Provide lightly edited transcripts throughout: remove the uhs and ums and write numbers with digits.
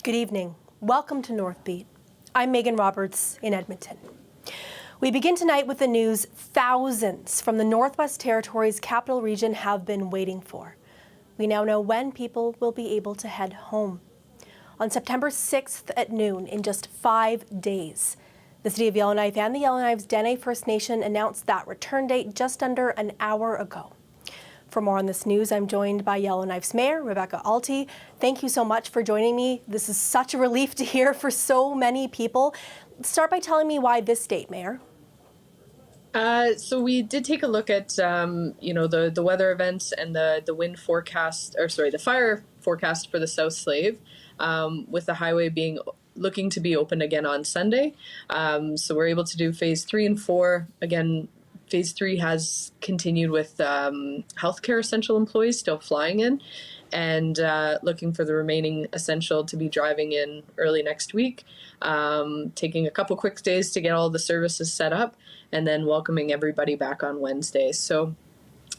Good evening. Welcome to Northbeat. I'm Megan Roberts in Edmonton. We begin tonight with the news thousands from the Northwest Territories Capital Region have been waiting for. We now know when people will be able to head home. On September 6th at noon, in just 5 days, the City of Yellowknife and the Yellowknife's Dene First Nation announced that return date just under an hour ago. For more on this news, I'm joined by Yellowknife's Mayor, Rebecca Alty. Thank you so much for joining me. This is such a relief to hear for so many people. Start by telling me why this date, Mayor. So we did take a look at, the weather events and the wind forecast, the fire forecast for the South Slave, with the highway looking to be open again on Sunday. So we're able to do phase 3 and 4 again. Phase 3 has continued with healthcare essential employees still flying in, and looking for the remaining essential to be driving in early next week, taking a couple quick days to get all the services set up, and then welcoming everybody back on Wednesday. So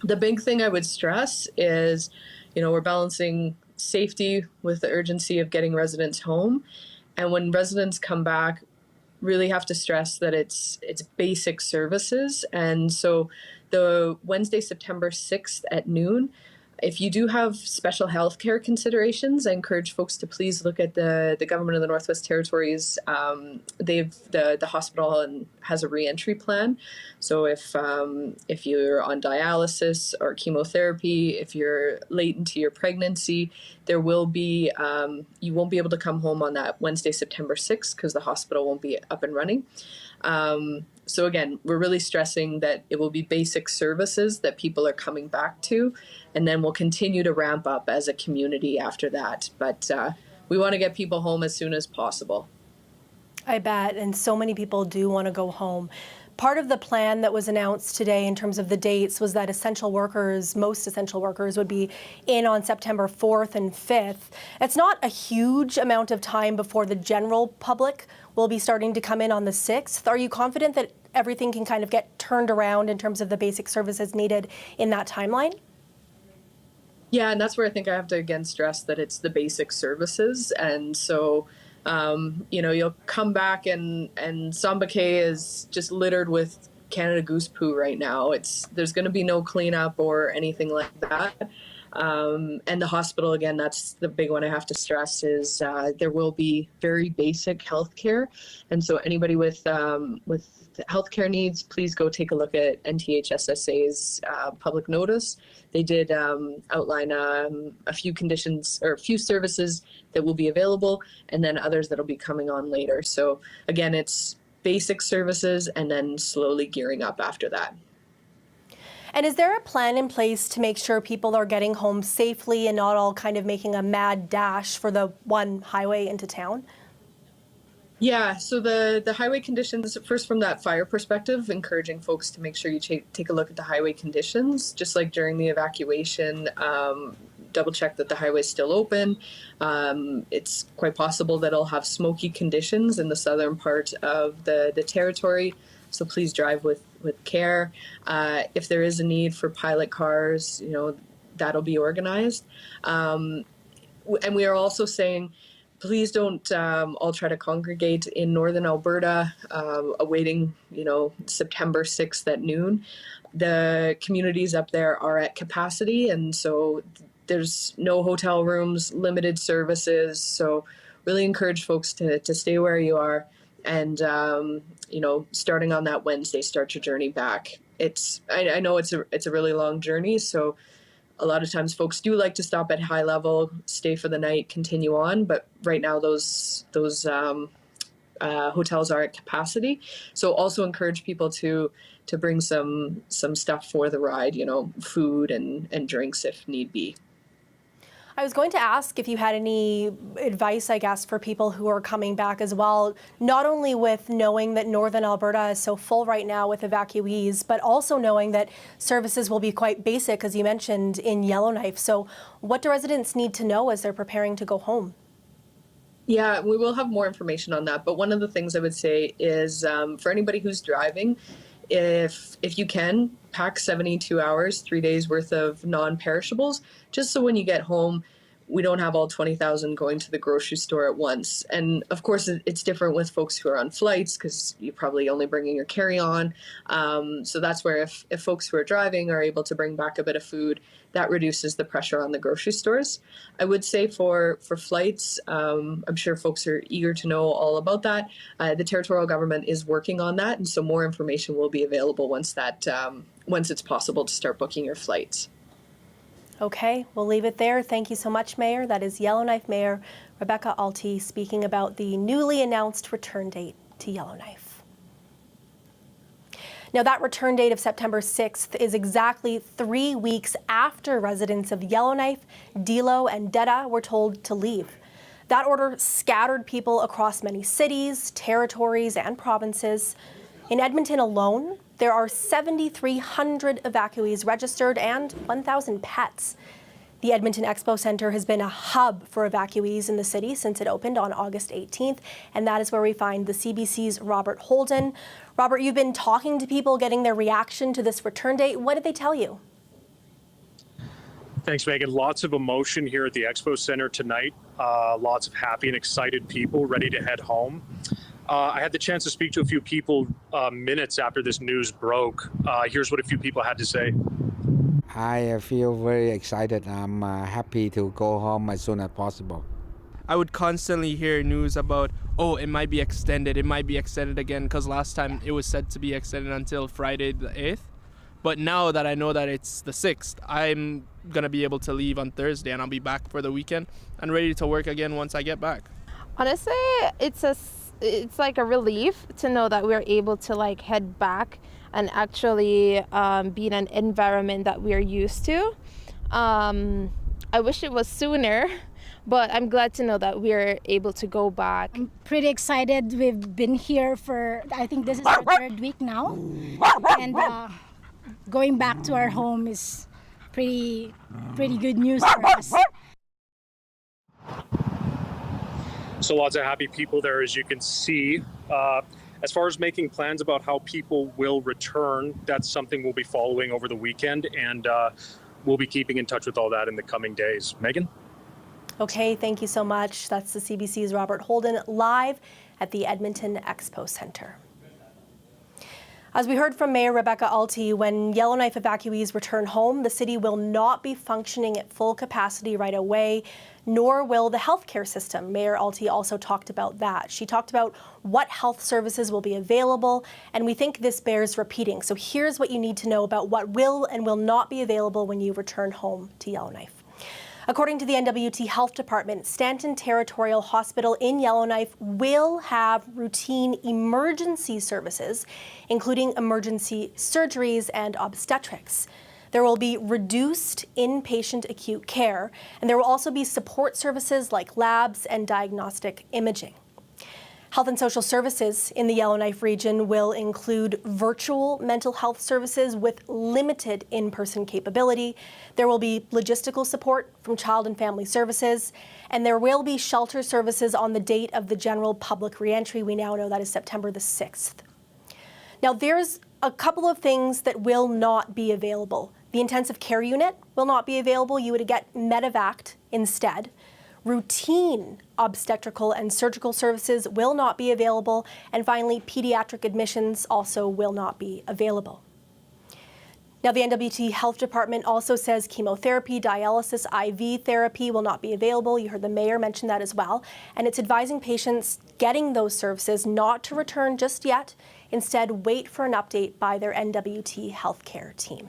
the big thing I would stress is, we're balancing safety with the urgency of getting residents home. And when residents come back, really have to stress that it's basic services. And so the Wednesday, September 6th at noon, if you do have special healthcare considerations, I encourage folks to please look at the Government of the Northwest Territories. The hospital has a reentry plan. So if you're on dialysis or chemotherapy, if you're late into your pregnancy, there will be you won't be able to come home on that Wednesday, September 6th, because the hospital won't be up and running. So again, we're really stressing that it will be basic services that people are coming back to, and then we'll continue to ramp up as a community after that. But we want to get people home as soon as possible. I bet, and so many people do want to go home. Part of the plan that was announced today in terms of the dates was that most essential workers would be in on September 4th and 5th. It's not a huge amount of time before the general public will be starting to come in on the 6th. Are you confident that everything can kind of get turned around in terms of the basic services needed in that timeline? Yeah, and that's where I think I have to again stress that it's the basic services. And so you'll come back and Samba Cay is just littered with Canada Goose poo right now. There's going to be no cleanup or anything like that. And the hospital, again, that's the big one I have to stress is there will be very basic health care. And so anybody with healthcare needs, please go take a look at NTHSSA's public notice. They did outline a few conditions or a few services that will be available, and then others that'll be coming on later. So again, it's basic services and then slowly gearing up after that. And is there a plan in place to make sure people are getting home safely and not all kind of making a mad dash for the one highway into town? Yeah, so the highway conditions, first from that fire perspective, encouraging folks to make sure you take a look at the highway conditions, just like during the evacuation, double check that the highway is still open. It's quite possible that it'll have smoky conditions in the southern part of the territory, so please drive with care. If there is a need for pilot cars, that'll be organized. And we are also saying, please don't all try to congregate in northern Alberta, awaiting, September 6th at noon. The communities up there are at capacity, and so there's no hotel rooms, limited services. So really encourage folks to stay where you are, and starting on that Wednesday, start your journey back. I know it's a really long journey, so a lot of times folks do like to stop at high level, stay for the night, continue on. But right now those hotels are at capacity. So also encourage people to bring some stuff for the ride, food and drinks if need be. I was going to ask if you had any advice, I guess, for people who are coming back as well, not only with knowing that Northern Alberta is so full right now with evacuees, but also knowing that services will be quite basic, as you mentioned, in Yellowknife. So what do residents need to know as they're preparing to go home? Yeah, we will have more information on that. But one of the things I would say is for anybody who's driving, if you can, pack 72 hours, 3 days worth of non-perishables, just so when you get home, we don't have all 20,000 going to the grocery store at once. And of course, it's different with folks who are on flights because you're probably only bringing your carry-on. So that's where if folks who are driving are able to bring back a bit of food, that reduces the pressure on the grocery stores. I would say for flights, I'm sure folks are eager to know all about that. The territorial government is working on that, and so more information will be available once it's possible to start booking your flights. Okay, we'll leave it there. Thank you so much, Mayor. That is Yellowknife Mayor Rebecca Alty speaking about the newly announced return date to Yellowknife. Now, that return date of September 6th is exactly 3 weeks after residents of Yellowknife, Delo, and Deda were told to leave. That order scattered people across many cities, territories, and provinces. In Edmonton alone, there are 7,300 evacuees registered and 1,000 pets. The Edmonton Expo Centre has been a hub for evacuees in the city since it opened on August 18th, and that is where we find the CBC's Robert Holden. Robert, you've been talking to people, getting their reaction to this return date. What did they tell you? Thanks, Megan. Lots of emotion here at the Expo Centre tonight. Lots of happy and excited people ready to head home. I had the chance to speak to a few people minutes after this news broke. Here's what a few people had to say. I feel very excited. I'm happy to go home as soon as possible. I would constantly hear news about, oh, it might be extended again, because last time it was said to be extended until Friday the 8th. But now that I know that it's the 6th, I'm going to be able to leave on Thursday, and I'll be back for the weekend and ready to work again once I get back. Honestly, it's like a relief to know that we're able to like head back and actually be in an environment that we're used to. I wish it was sooner, but I'm glad to know that we're able to go back. I'm pretty excited. We've been here for, I think this is our 3rd week now. And going back to our home is pretty good news for us. So lots of happy people there, as you can see. As far as making plans about how people will return, that's something we'll be following over the weekend, and we'll be keeping in touch with all that in the coming days. Megan? Okay, thank you so much. That's the CBC's Robert Holden live at the Edmonton Expo Centre. As we heard from Mayor Rebecca Alty, when Yellowknife evacuees return home, the city will not be functioning at full capacity right away, nor will the healthcare system. Mayor Alty also talked about that. She talked about what health services will be available, and we think this bears repeating. So here's what you need to know about what will and will not be available when you return home to Yellowknife. According to the NWT Health Department, Stanton Territorial Hospital in Yellowknife will have routine emergency services, including emergency surgeries and obstetrics. There will be reduced inpatient acute care, and there will also be support services like labs and diagnostic imaging. Health and social services in the Yellowknife region will include virtual mental health services with limited in-person capability. There will be logistical support from Child and Family Services, and there will be shelter services on the date of the general public reentry. We now know that is September the 6th. Now, there's a couple of things that will not be available. The intensive care unit will not be available. You would get medevac instead. Routine obstetrical and surgical services will not be available. And finally, pediatric admissions also will not be available. Now, the NWT Health Department also says chemotherapy, dialysis, IV therapy will not be available. You heard the mayor mention that as well. And it's advising patients getting those services not to return just yet. Instead, wait for an update by their NWT healthcare team.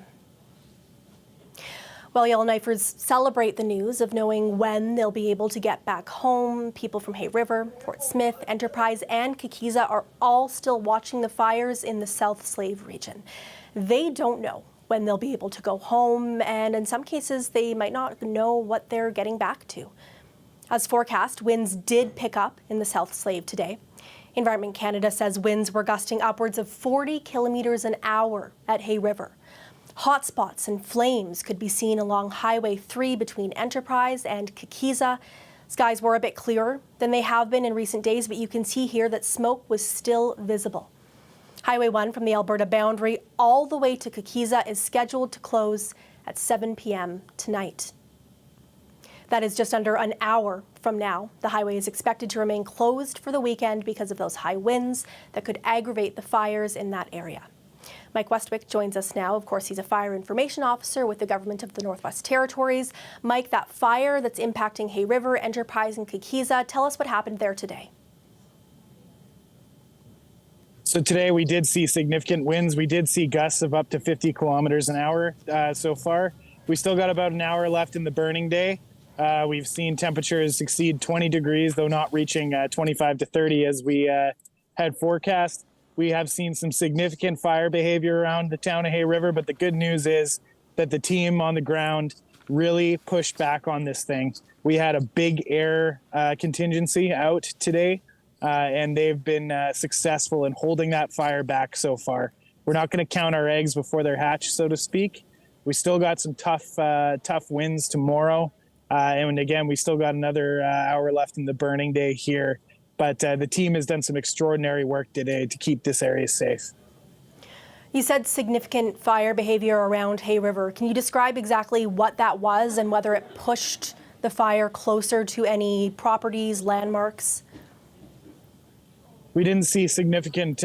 While Yellowknifers celebrate the news of knowing when they'll be able to get back home, people from Hay River, Fort Smith, Enterprise, and Kikiza are all still watching the fires in the South Slave region. They don't know when they'll be able to go home, and in some cases, they might not know what they're getting back to. As forecast, winds did pick up in the South Slave today. Environment Canada says winds were gusting upwards of 40 kilometers an hour at Hay River. Hotspots and flames could be seen along Highway 3 between Enterprise and Kikiza. Skies were a bit clearer than they have been in recent days, but you can see here that smoke was still visible. Highway 1 from the Alberta boundary all the way to Kikiza is scheduled to close at 7 p.m. tonight. That is just under an hour from now. The highway is expected to remain closed for the weekend because of those high winds that could aggravate the fires in that area. Mike Westwick joins us now. Of course, he's a fire information officer with the government of the Northwest Territories. Mike, that fire that's impacting Hay River, Enterprise, and Kikiza, tell us what happened there today. So today we did see significant winds. We did see gusts of up to 50 kilometers an hour so far. We still got about an hour left in the burning day. We've seen temperatures exceed 20 degrees, though not reaching 25 to 30 as we had forecast. We have seen some significant fire behavior around the town of Hay River, but the good news is that the team on the ground really pushed back on this thing. We had a big air contingency out today, and they've been successful in holding that fire back so far. We're not going to count our eggs before they're hatched, so to speak. We still got some tough winds tomorrow. And again, we still got another hour left in the burning day here. But the team has done some extraordinary work today to keep this area safe. You said significant fire behavior around Hay River. Can you describe exactly what that was and whether it pushed the fire closer to any properties, landmarks? We didn't see significant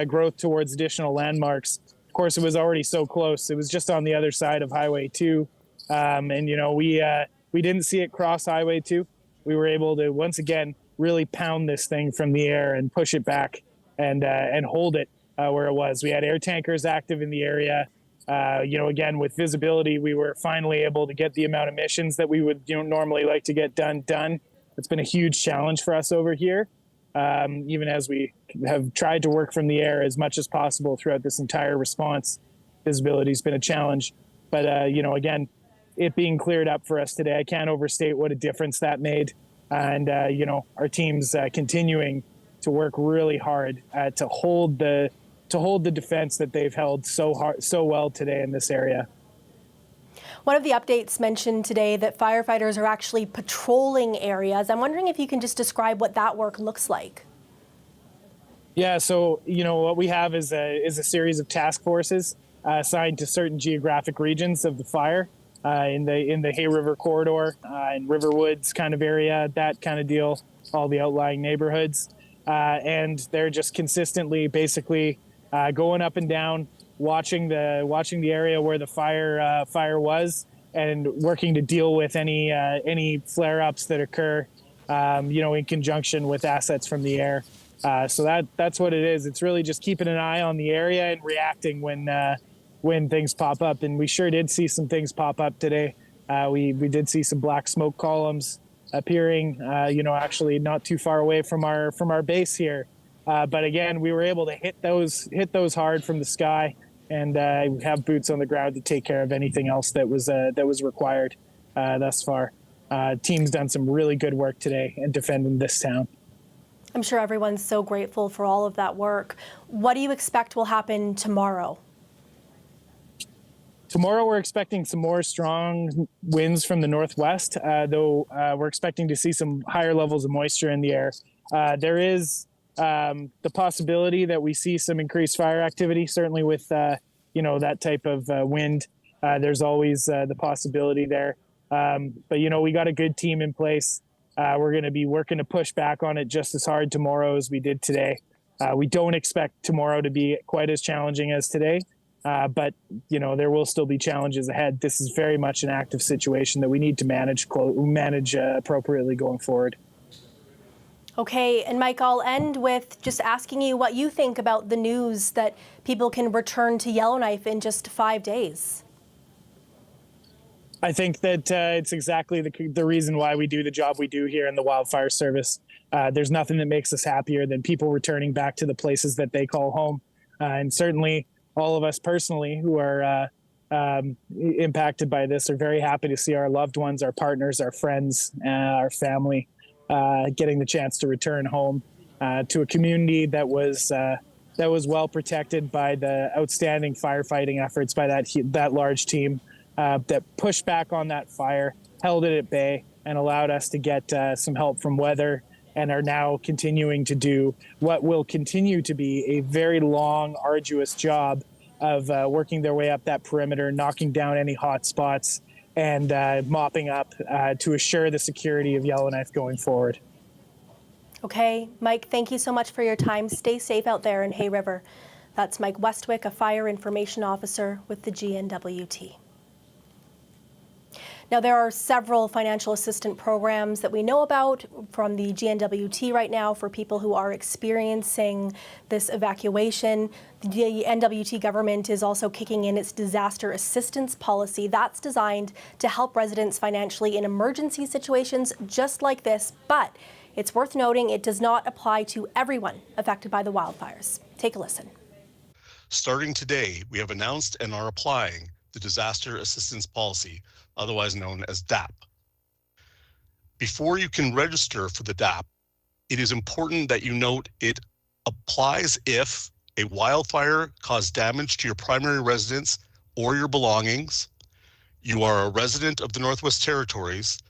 growth towards additional landmarks. Of course, it was already so close. It was just on the other side of Highway 2. And, you know, we didn't see it cross Highway 2. We were able to, once again, really pound this thing from the air and push it back and hold it where it was. We had air tankers active in the area. You know, again, with visibility, we were finally able to get the amount of missions that we would normally like to get done. It's been a huge challenge for us over here, even as we have tried to work from the air as much as possible throughout this entire response. Visibility has been a challenge. But, you know, again, it being cleared up for us today, I can't overstate what a difference that made. And, you know, our team's continuing to work really hard to hold the defense that they've held so well today in this area. One of the updates mentioned today that firefighters are actually patrolling areas. I'm wondering if you can just describe what that work looks like. Yeah, so, you know, what we have is a series of task forces assigned to certain geographic regions of the fire. In the Hay River corridor, in Riverwoods kind of area, that kind of deal, all the outlying neighborhoods. And they're just consistently basically going up and down, watching the area where the fire was and working to deal with any flare-ups that occur, you know, in conjunction with assets from the air. So that's what it is. It's really just keeping an eye on the area and reacting when things pop up. And we sure did see some things pop up today. We did see some black smoke columns appearing, you know, actually not too far away from our base here. But again, we were able to hit those hard from the sky and have boots on the ground to take care of anything else that was required thus far. Team's done some really good work today in defending this town. I'm sure everyone's so grateful for all of that work. What do you expect will happen tomorrow? Tomorrow, we're expecting some more strong winds from the northwest, though we're expecting to see some higher levels of moisture in the air. There is the possibility that we see some increased fire activity, certainly with, you know, that type of wind. There's always the possibility there. But, you know, we got a good team in place. We're going to be working to push back on it just as hard tomorrow as we did today. We don't expect tomorrow to be quite as challenging as today. But, you know, there will still be challenges ahead. This is very much an active situation that we need to manage appropriately going forward. Okay, and Mike, I'll end with just asking you what you think about the news that people can return to Yellowknife in just 5 days. I think that it's exactly the reason why we do the job we do here in the Wildfire Service. There's nothing that makes us happier than people returning back to the places that they call home. And certainly all of us personally who are impacted by this are very happy to see our loved ones, our partners, our friends, our family getting the chance to return home to a community that was well protected by the outstanding firefighting efforts by that large team that pushed back on that fire, held it at bay, and allowed us to get some help from weather, and are now continuing to do what will continue to be a very long, arduous job of working their way up that perimeter, knocking down any hot spots, and mopping up to assure the security of Yellowknife going forward. Okay, Mike, thank you so much for your time. Stay safe out there in Hay River. That's Mike Westwick, a fire information officer with the GNWT. Now, there are several financial assistance programs that we know about from the GNWT right now for people who are experiencing this evacuation. The NWT government is also kicking in its disaster assistance policy. That's designed to help residents financially in emergency situations just like this, but it's worth noting it does not apply to everyone affected by the wildfires. Take a listen. Starting today, we have announced and are applying the Disaster Assistance Policy, otherwise known as DAP. Before you can register for the DAP, it is important that you note it applies if a wildfire caused damage to your primary residence or your belongings, you are a resident of the Northwest Territories,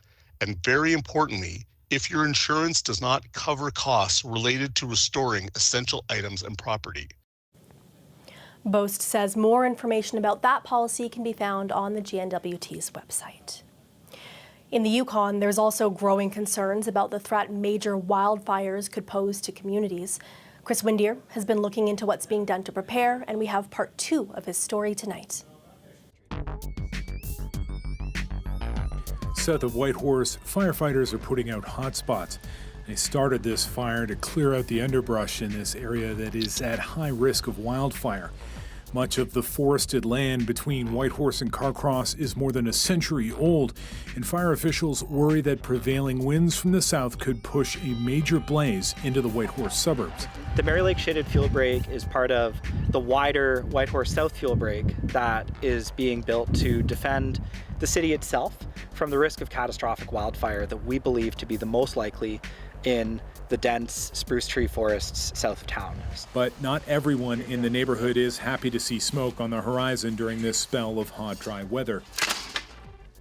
and very importantly, if your insurance does not cover costs related to restoring essential items and property. Boast says more information about that policy can be found on the GNWT's website. In the Yukon, there's also growing concerns about the threat major wildfires could pose to communities. Chris Windier has been looking into what's being done to prepare, and we have part 2 of his story tonight. South of Whitehorse, firefighters are putting out hotspots. They started this fire to clear out the underbrush in this area that is at high risk of wildfire. Much of the forested land between Whitehorse and Carcross is more than a century old, and fire officials worry that prevailing winds from the south could push a major blaze into the Whitehorse suburbs. The Mary Lake Shaded Fuel Break is part of the wider Whitehorse South Fuel Break that is being built to defend the city itself from the risk of catastrophic wildfire that we believe to be the most likely in the dense spruce tree forests south of town. But not everyone in the neighborhood is happy to see smoke on the horizon during this spell of hot, dry weather.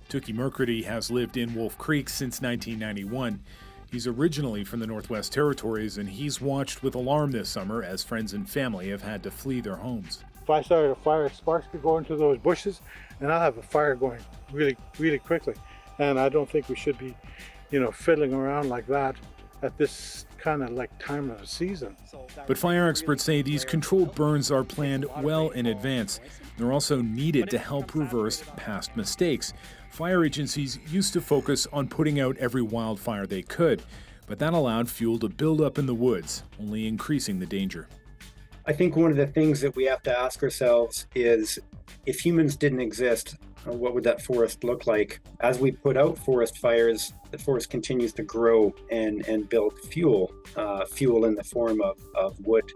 Tookie Mercredi has lived in Wolf Creek since 1991. He's originally from the Northwest Territories, and he's watched with alarm this summer as friends and family have had to flee their homes. If I started a fire, sparks could go into those bushes, and I'll have a fire going really, really quickly. And I don't think we should be, fiddling around like that at this kind of time of the season. But fire experts say these controlled burns are planned well in advance. They're also needed to help reverse past mistakes. Fire agencies used to focus on putting out every wildfire they could, but that allowed fuel to build up in the woods, only increasing the danger. I think one of the things that we have to ask ourselves is, if humans didn't exist, what would that forest look like? As we put out forest fires, the forest continues to grow and build fuel in the form of wood,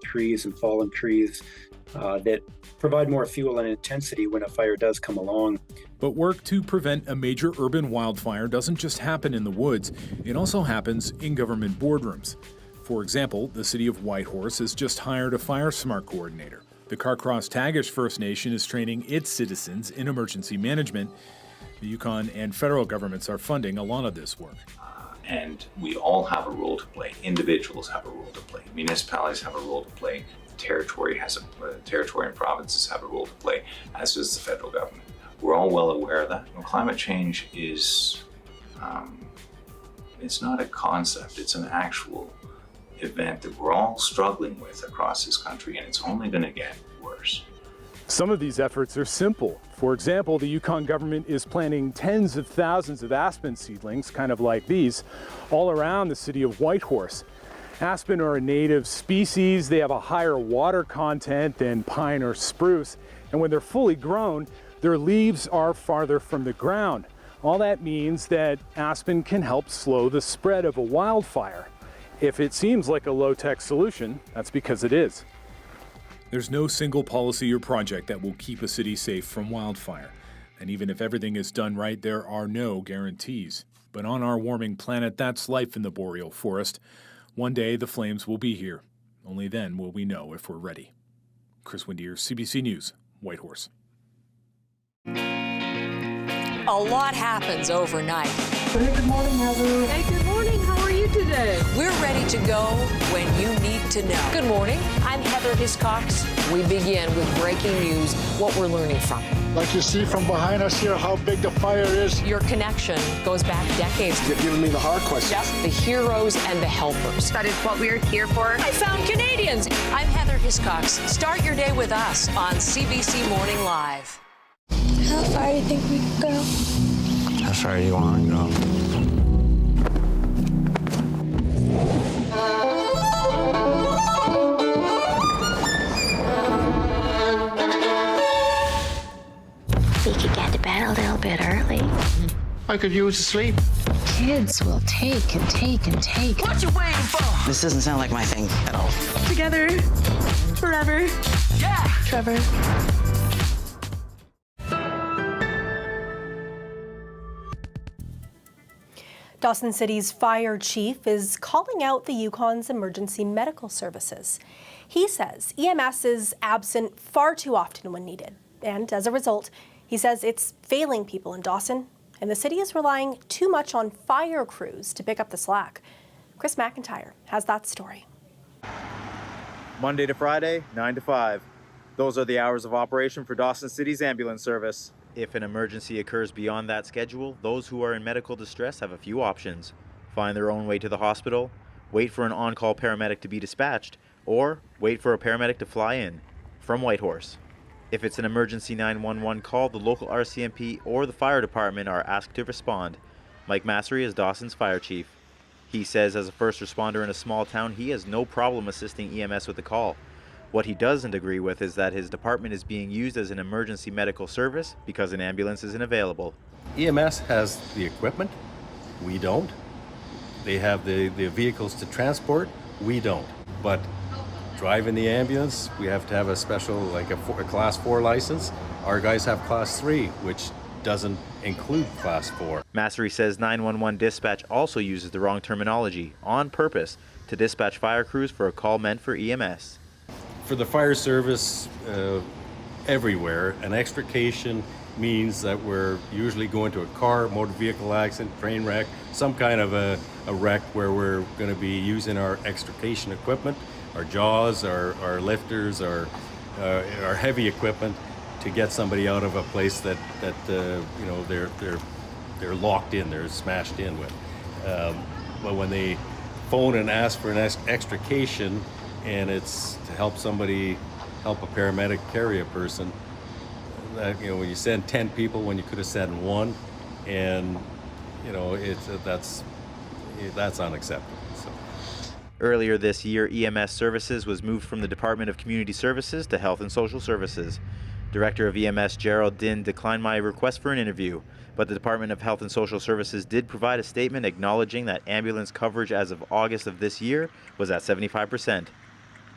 trees and fallen trees that provide more fuel and intensity when a fire does come along. But work to prevent a major urban wildfire doesn't just happen in the woods, it also happens in government boardrooms. For example, the city of Whitehorse has just hired a fire smart coordinator. The Carcross Tagish First Nation is training its citizens in emergency management. The Yukon and federal governments are funding a lot of this work. And we all have a role to play. Individuals have a role to play. Municipalities have a role to play. The territory and provinces have a role to play, as does the federal government. We're all well aware of that. Climate change is, it's not a concept, it's an actual event that we're all struggling with across this country, and it's only going to get worse. Some of these efforts are simple. For example, the Yukon government is planting tens of thousands of aspen seedlings, kind of like these, all around the city of Whitehorse. Aspen are a native species. They have a higher water content than pine or spruce, and when they're fully grown, their leaves are farther from the ground. All that means that aspen can help slow the spread of a wildfire. If it seems like a low-tech solution, that's because it is. There's no single policy or project that will keep a city safe from wildfire. And even if everything is done right, there are no guarantees. But on our warming planet, that's life in the boreal forest. One day, the flames will be here. Only then will we know if we're ready. Chris Windier, CBC News, Whitehorse. A lot happens overnight. Hey, good morning, Heather. Hey, good morning. How are you today. We're ready to go when you need to know. Good morning. I'm Heather Hiscox. We begin with breaking news, what we're learning from. Like you see from behind us here, how big the fire is. Your connection goes back decades. You're giving me the hard questions. Yes, the heroes and the helpers. That is what we're here for. I found Canadians. I'm Heather Hiscox. Start your day with us on CBC Morning Live. How far do you think we could go? How far do you want to go? We could get to bed a little bit early. I could use the sleep. Kids will take and take and take. What you waiting for? This doesn't sound like my thing at all. Together, forever. Yeah. Trevor. Dawson City's fire chief is calling out the Yukon's emergency medical services. He says EMS is absent far too often when needed, and as a result, he says it's failing people in Dawson, and the city is relying too much on fire crews to pick up the slack. Chris McIntyre has that story. Monday to Friday, 9 to 5. Those are the hours of operation for Dawson City's ambulance service. If an emergency occurs beyond that schedule, those who are in medical distress have a few options. Find their own way to the hospital, wait for an on-call paramedic to be dispatched, or wait for a paramedic to fly in from Whitehorse. If it's an emergency 911 call, the local RCMP or the fire department are asked to respond. Mike Massery is Dawson's fire chief. He says as a first responder in a small town, he has no problem assisting EMS with the call. What he doesn't agree with is that his department is being used as an emergency medical service because an ambulance isn't available. EMS has the equipment, we don't. They have the vehicles to transport, we don't. But driving the ambulance, we have to have a special, like a class 4 license. Our guys have class 3, which doesn't include class 4. Massery says 911 dispatch also uses the wrong terminology on purpose to dispatch fire crews for a call meant for EMS. For the fire service everywhere, an extrication means that we're usually going to a car, motor vehicle accident, train wreck, some kind of a wreck where we're going to be using our extrication equipment, our jaws, our lifters, our heavy equipment to get somebody out of a place that you know they're locked in, they're smashed in with. But when they phone and ask for an extrication, and it's to help a paramedic carry a person, that, you know, when you send 10 people when you could have sent one, and you know that's unacceptable. So. Earlier this year, EMS services was moved from the Department of Community Services to Health and Social Services. Director of EMS Gerald Din declined my request for an interview, but the Department of Health and Social Services did provide a statement acknowledging that ambulance coverage as of August of this year was at 75%.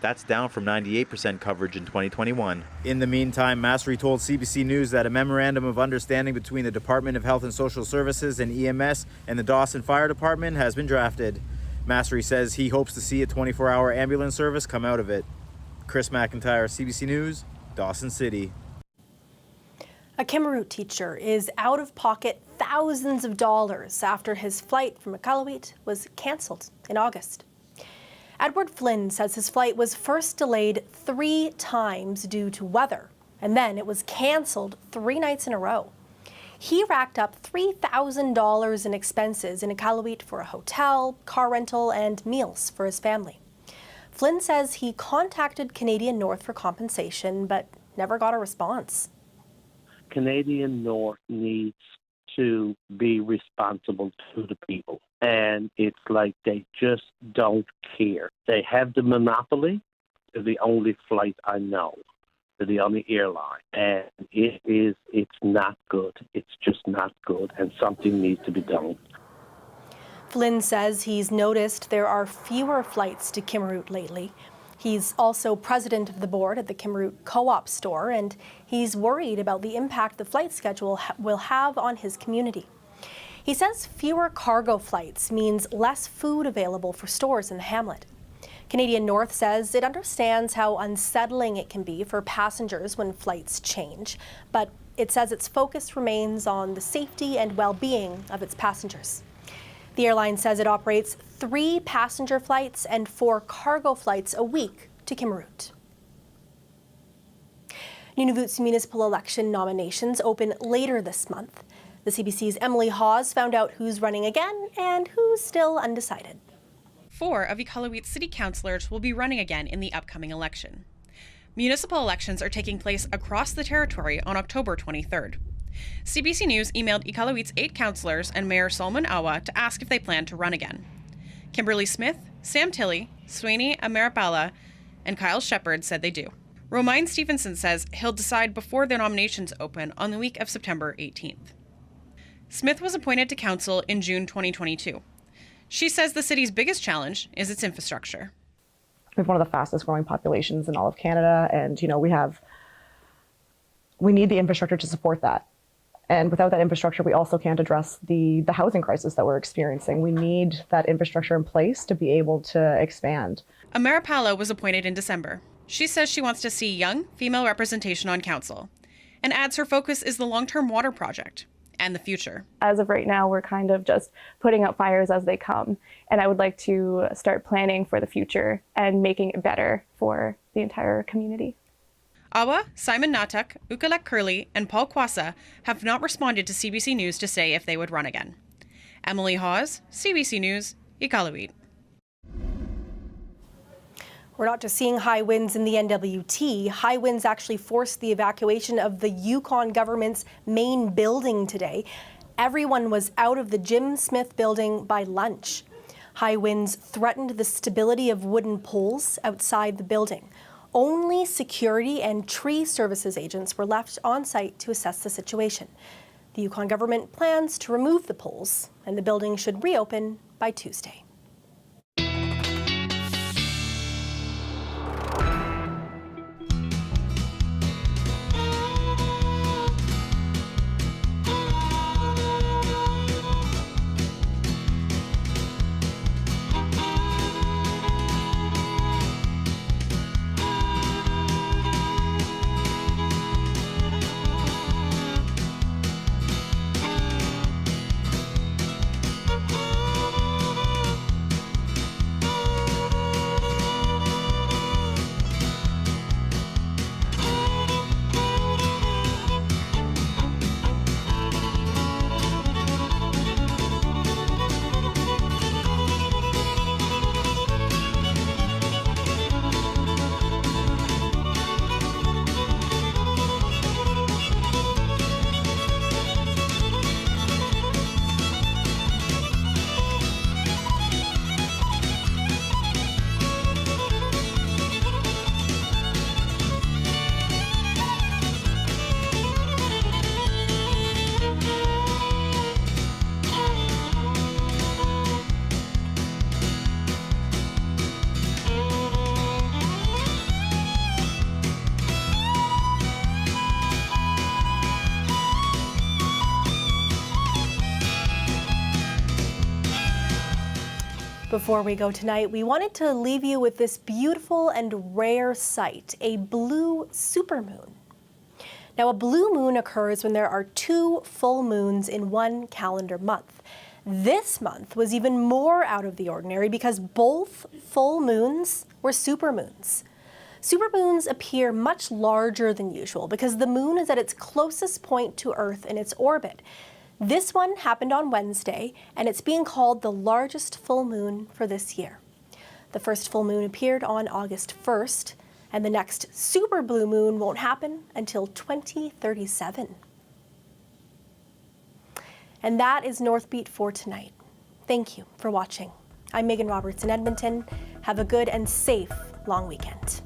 That's down from 98% coverage in 2021. In the meantime, Massery told CBC News that a memorandum of understanding between the Department of Health and Social Services and EMS and the Dawson Fire Department has been drafted. Massery says he hopes to see a 24-hour ambulance service come out of it. Chris McIntyre, CBC News, Dawson City. A Kimirut teacher is out of pocket thousands of dollars after his flight from Iqaluit was canceled in August. Edward Flynn says his flight was first delayed 3 times due to weather, and then it was canceled 3 nights in a row. He racked up $3,000 in expenses in Iqaluit for a hotel, car rental, and meals for his family. Flynn says he contacted Canadian North for compensation, but never got a response. Canadian North needs to be responsible to the people. And it's like they just don't care. They have the monopoly. They're the only flight I know. They're the only airline. And it's not good. It's just not good. And something needs to be done. Flynn says he's noticed there are fewer flights to Kimirut lately. He's also president of the board at the Kimirut Co-op store, and he's worried about the impact the flight schedule will have on his community. He says fewer cargo flights means less food available for stores in the hamlet. Canadian North says it understands how unsettling it can be for passengers when flights change, but it says its focus remains on the safety and well-being of its passengers. The airline says it operates 3 passenger flights and 4 cargo flights a week to Kimmirut. Nunavut's municipal election nominations open later this month. The CBC's Emily Hawes found out who's running again and who's still undecided. 4 of Iqaluit's city councillors will be running again in the upcoming election. Municipal elections are taking place across the territory on October 23rd. CBC News emailed Iqaluit's 8 councillors and Mayor Solomon Awa to ask if they plan to run again. Kimberly Smith, Sam Tilley, Sweeney Amarapala, and Kyle Shepard said they do. Romain Stevenson says he'll decide before the nominations open on the week of September 18th. Smith was appointed to council in June 2022. She says the city's biggest challenge is its infrastructure. We have one of the fastest growing populations in all of Canada, and we need the infrastructure to support that. And without that infrastructure, we also can't address the housing crisis that we're experiencing. We need that infrastructure in place to be able to expand. Amarapala was appointed in December. She says she wants to see young female representation on council, and adds her focus is the long-term water project and the future. As of right now, we're kind of just putting out fires as they come, and I would like to start planning for the future and making it better for the entire community. Awa, Simon Natuk, Ukalek Curley, and Paul Kwasa have not responded to CBC News to say if they would run again. Emily Hawes, CBC News, Iqaluit. We're not just seeing high winds in the NWT. High winds actually forced the evacuation of the Yukon government's main building today. Everyone was out of the Jim Smith building by lunch. High winds threatened the stability of wooden poles outside the building. Only security and tree services agents were left on site to assess the situation. The Yukon government plans to remove the poles, and the building should reopen by Tuesday. Before we go tonight, we wanted to leave you with this beautiful and rare sight, a blue supermoon. Now, a blue moon occurs when there are 2 full moons in one calendar month. This month was even more out of the ordinary because both full moons were supermoons. Supermoons appear much larger than usual because the moon is at its closest point to Earth in its orbit. This one happened on Wednesday, and it's being called the largest full moon for this year. The first full moon appeared on August 1st, and the next super blue moon won't happen until 2037. And that is Northbeat for tonight. Thank you for watching. I'm Megan Roberts in Edmonton. Have a good and safe long weekend.